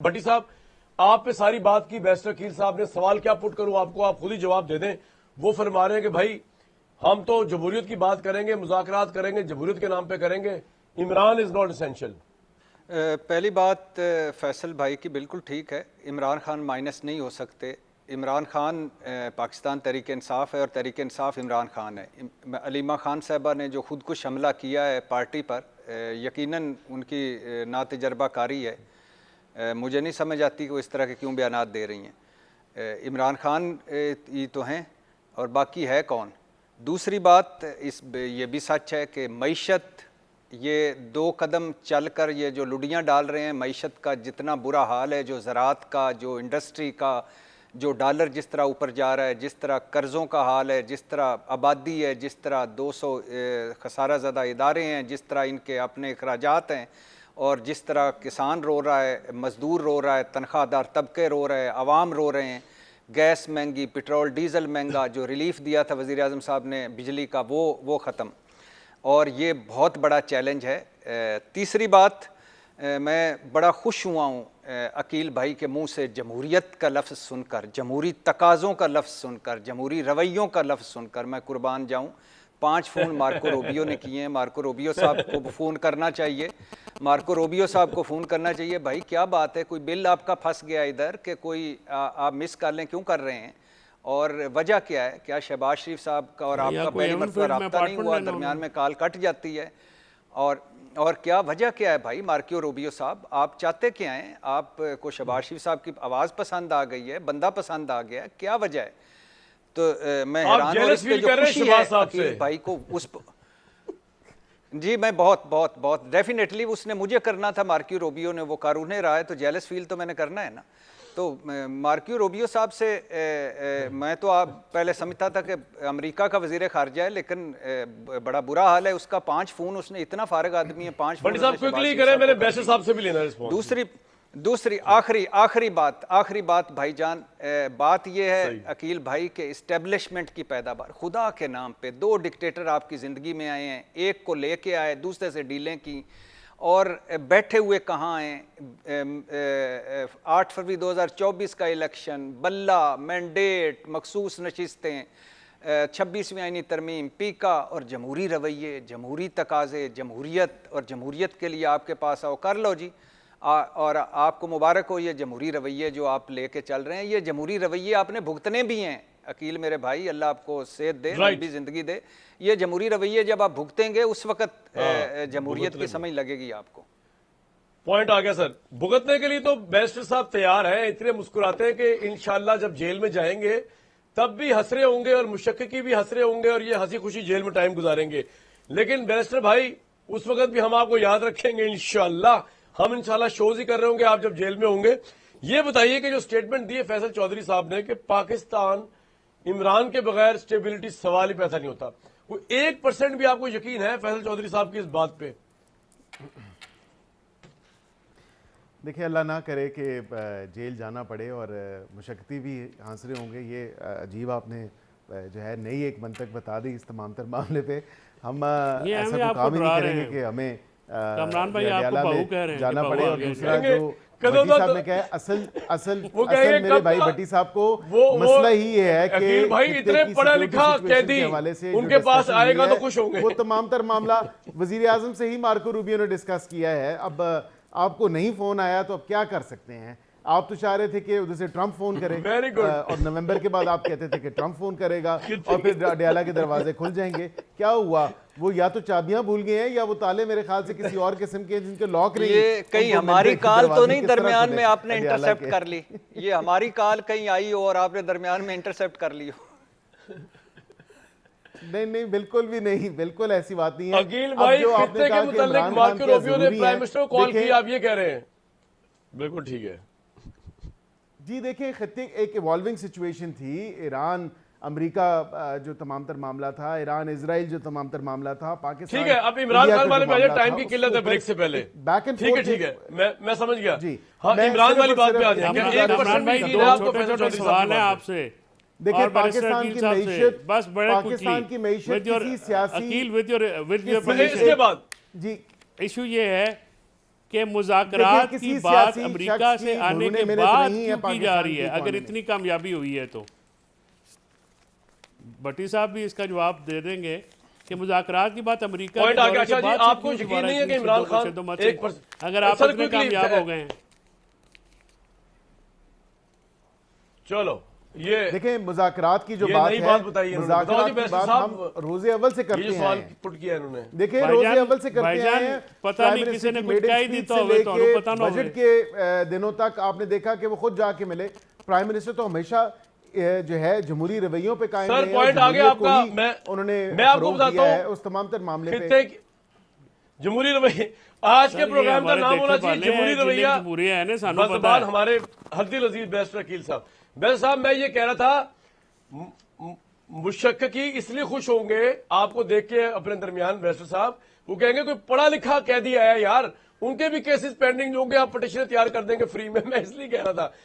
भट्टी साहब, आप पे सारी बात की बैरिस्टर वकील साहब ने, सवाल क्या पुट करूं आपको, आप खुद ही जवाब दे दें। वो फरमा रहे हैं कि भाई हम तो जमहूरियत की बात करेंगे, मुज़ाकरात करेंगे, जमहूरियत के नाम पे करेंगे, इमरान इज नॉट एसेंशियल। पहली बात फैसल भाई की बिल्कुल ठीक है, इमरान खान माइनस नहीं हो सकते। इमरान खान पाकिस्तान तहरीक इंसाफ है और तहरीक इंसाफ इमरान खान है। अलीमा खान साहबा ने जो खुद कुछ हमला किया है पार्टी पर, यकीनन उनकी नातजर्बाकारी है। मुझे नहीं समझ आती कि वो इस तरह के क्यों बयानात दे रही हैं। इमरान खान ये तो हैं और बाकी है कौन। दूसरी बात ये भी सच है कि मईशत, ये 2 कदम चल कर ये जो लुडियाँ डाल रहे हैं, मईशत का जितना बुरा हाल है, जो ज़राअत का, जो इंडस्ट्री का, जो डॉलर जिस तरह ऊपर जा रहा है, जिस तरह कर्ज़ों का हाल है, जिस तरह आबादी है, जिस तरह 200 खसारा ज़दा इदारे हैं, जिस तरह इनके अपने अखराजात हैं, और जिस तरह किसान रो रहा है, मज़दूर रो रहा है, तनख्वाहदार तबके रो रहे हैं, आवाम रो रहे हैं, गैस महंगी, पेट्रोल डीज़ल महंगा, जो रिलीफ़ दिया था वज़ीर आज़म साहब ने बिजली का वो ख़त्म, और ये बहुत बड़ा चैलेंज है। तीसरी बात, मैं बड़ा खुश हुआ हूँ अकील भाई के मुंह से जमहूरियत का लफ्ज़ सुनकर, जमहूरी तकाज़ों का लफ्ज़ सुनकर, जमहूरी रवैयों का लफ्ज़ सुनकर। मैं कुर्बान जाऊँ, 5 फ़ोन मार्को रूबियो ने किए हैं। मार्को रूबियो साहब को फ़ोन करना चाहिए, मार्को रूबियो साहब को फ़ोन करना चाहिए। भाई क्या बात है, कोई बिल आपका फंस गया इधर कि कोई आप मिस कर लें, क्यों कर रहे हैं, और वजह क्या है? क्या शहबाज शरीफ साहब का और आपका पहली मरतबा रब्ता नहीं हुआ, दरमियान में कॉल कट जाती है, और क्या वजह क्या है भाई? मार्को रूबियो साहब, आप चाहते क्या हैं? आपको शहबाज शरीफ साहब की आवाज़ पसंद आ गई है, बंदा पसंद आ गया, क्या वजह है? तो मैं हैरान हूं, इस पे जो खुशी है अकील भाई को उस जी, मैं बहुत बहुत बहुत डेफिनेटली उसने मुझे करना था, मार्को रूबियो ने वो कानून रहा है, तो जेलस फील तो मैंने करना है ना। तो मार्को रूबियो साहब से मैं तो आप पहले समझता था कि अमेरिका का वजीर खारजा है, लेकिन बड़ा बुरा हाल है उसका। 5 फ़ोन उसने, इतना फारग आदमी है, 5 फ़ोन। दूसरी आखिरी बात भाईजान, बात यह है अकील भाई के इस्टेब्लिशमेंट की पैदावार, खुदा के नाम पे 2 डिक्टेटर आपकी ज़िंदगी में आए हैं, एक को लेके आए, दूसरे से डीलें की, और बैठे हुए कहाँ हैं? 8 फरवरी 2024 का इलेक्शन, बल्ला, मैंडेट, मखसूस नशिस्तें, 26वीं आईनी तरमीम, पीका, और जमहूरी रवैये, जमहूरी तकाज़े, जमहूरियत, और जमहूरियत के लिए आपके पास आओ, कर लो जी। और आपको मुबारक हो, ये जमहूरी रवैये जो आप लेके चल रहे हैं, ये जमहूरी रवैये आपने भुगतने भी हैं अकील मेरे भाई, अल्लाह आपको सेहत दे, लंबी ज़िंदगी दे। ये जमहूरी रवैये जब आप भुगतेंगे उस वक्त जमहूरियत की समझ लगेगी आपको। पॉइंट आ गया सर। भुगतने के लिए तो बैरिस्टर साहब तैयार हैं, इतने मुस्कुराते हैं कि इंशाल्लाह जब जेल में जाएंगे तब भी हंसरे होंगे और मुशक्किकी भी हंसरे होंगे, और ये हंसी खुशी जेल में टाइम गुजारेंगे। लेकिन बैरिस्टर भाई, उस वक्त भी हम आपको याद रखेंगे इंशाल्लाह। हम इंशाल्लाह शोज ही कर रहे होंगे आप जब जेल में होंगे। ये बताइए कि जो स्टेटमेंट दी है फैसल चौधरी साहब ने कि पाकिस्तान इमरान के बगैर स्टेबिलिटी सवाल ही पैदा नहीं होता, वो 1% भी आपको यकीन है फैसल चौधरी साहब की इस बात पे? देखिए, अल्लाह ना करे कि जेल जाना पड़े और मुशक्कती भी हांसरे होंगे। ये अजीब आपने जो है नई एक मंतक बता दी इस तमाम तर मामले पे। हम ऐसा कोई काम ही नहीं करेंगे कि हमें कमरान भाई आपको बहू कह रहे हैं जाना पड़े। और दूसरा जो कदों भट्टी साहब ने कहा, असल मेरे भाई भट्टी साहब को मसला ही ये है कि भाई इतने पढ़ा लिखा कैदी उनके पास आएगा तो खुश होंगे। वो तमाम तर मामला वजीर आजम से ही मार्को रूबियो ने डिस्कस किया है। अब आपको नहीं फोन आया तो अब क्या कर सकते हैं? आप तो चाह रहे थे कि उधर से ट्रंप फोन करे, और नवंबर के बाद आप कहते थे कि ट्रंप फोन करेगा और फिर अडयाला के दरवाजे खुल जाएंगे। क्या हुआ? वो या तो चाबियां भूल गए हैं या वो ताले मेरे ख्याल से किसी और किस्म के जिनके लॉक नहीं। ये कहीं हमारी कॉल तो नहीं दरमियान में आपने इंटरसेप्ट कर ली? ये हमारी कॉल कहीं आई हो और आपने दरमियान में इंटरसेप्ट कर ली हो? नहीं, बिल्कुल भी नहीं, बिल्कुल ऐसी बात नहीं है। अकील भाई, खित्ते के मुतालिक मार्को रूबियो ने प्राइम मिनिस्टर को कॉल की, आप ये कह रहे हैं? बिल्कुल ठीक है जी। देखिए, खित्ते एक इवॉल्विंग सिचुएशन थी। ईरान अमेरिका जो तमाम तर मामला था, ईरान इजराइल जो तमाम तर मामला था, पाकिस्तान। ठीक है, अब इमरान खान वाले में टाइम की किल्लत है ब्रेक से पहले। Back and fourth. ठीक है, मैं समझ गया जी। हाँ, मैं इमरान वाली बात पे आ जाएंगे। छोटे सवाल है आपसे। देखिए, पाकिस्तान की मईशत, पाकिस्तान की मईशत किसी सियासी विद योर इसके बाद जी इशू ये है कि मुज़ाकरात देखिए, की किसी बात सियासी अमेरिका शख्स से की आने घुटने के मेरे तो बाद नहीं है क्यों की जा रही है, पाकिस्तान की अगर इकॉनमी इतनी कामयाबी हुई है तो? भट्टी साहब भी इसका जवाब दे देंगे कि मुज़ाकरात की बात अमेरिका पॉइंट के आ गया। दौरे के अच्छा जी, बाद से आपको क्यों यकीन दोबारा नहीं है कि इतनी इमरान शिद्दत खान मच है? 1% अगर आप सर, इतने quickly, कामयाब हो गए हैं। चलो ये देखें, मुज़ाकरात की जो ये बात नई है, बात बताई इन्होंने। बताओ मुज़ाकरात जी, की बैरिस्टर बात साहब, हम रोजे अव्वल से ये करते जो हैं। सवाल पुट किया इन्होंने, देखिए, भाईजान- रोजे अव्वल से करते भाईजान, हैं। पता प्राइम नहीं मिनिस्टर किसी ने की कुछ मेडन कह ही दी स्पीच तो से होवे, तो लेके पता ना बजट के दिनों तक आपने देखा कि वो खुद जाके मिले। प्राइम मिनिस्टर तो हमेशा जो है जमहूरी रवैयों पे कायम सर, रहे हैं, पॉइंट और आ गया जमहूरियत को आपका। ही उन्होंने मैं आपको फरोग बताता दिया हूं, है उस तमाम तर मामले पे। खित्ते जमहूरी रवैया, आज के सर, ये प्रोग्राम का हमारे नाम होना देखे चाहिए पाले जमहूरी हैं, जिन्ने रवैया। जमहूरिया है ना, सानू बस पता बाद है। हमारे हरदिल अजीज बेस्ट वकील साहब, बेस्ट साहब, मैं ये कह रहा था मुशक्की इसलिए खुश होंगे आपको देख के अपने दरमियान बेस्ट साहब, वो कहेंगे कोई पढ़ा लिखा कैदी आया यार, उनके भी केसेस पेंडिंग होंगे, आप पटिशन तैयार कर देंगे फ्री में। मैं इसलिए कह रहा था